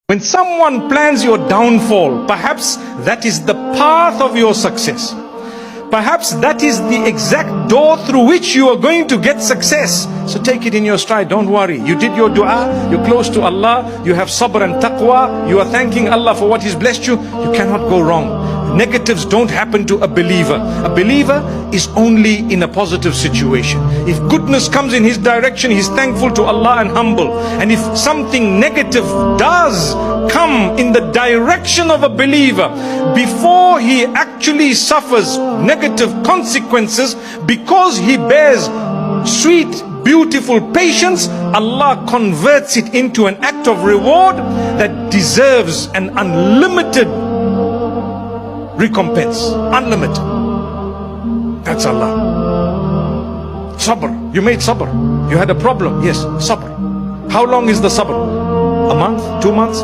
When someone plans your downfall, perhaps that is the path of your success. Perhaps that is the exact door through which you are going to get success. So take it in your stride, don't worry. You did your dua, you're close to Allah, you have sabr and taqwa, you are thanking Allah for what He's blessed you. You cannot go wrong. Negatives don't happen to a believer. A believer is only in a positive situation. If goodness comes in his direction, he's thankful to Allah and humble. And if something negative does come in the direction of a believer, before he actually suffers negative consequences, because he bears sweet, beautiful patience, Allah converts it into an act of reward that deserves an unlimited recompense. Unlimited. That's Allah. Sabr. You made sabr. You had a problem. Yes, sabr. How long is the sabr? A month? 2 months?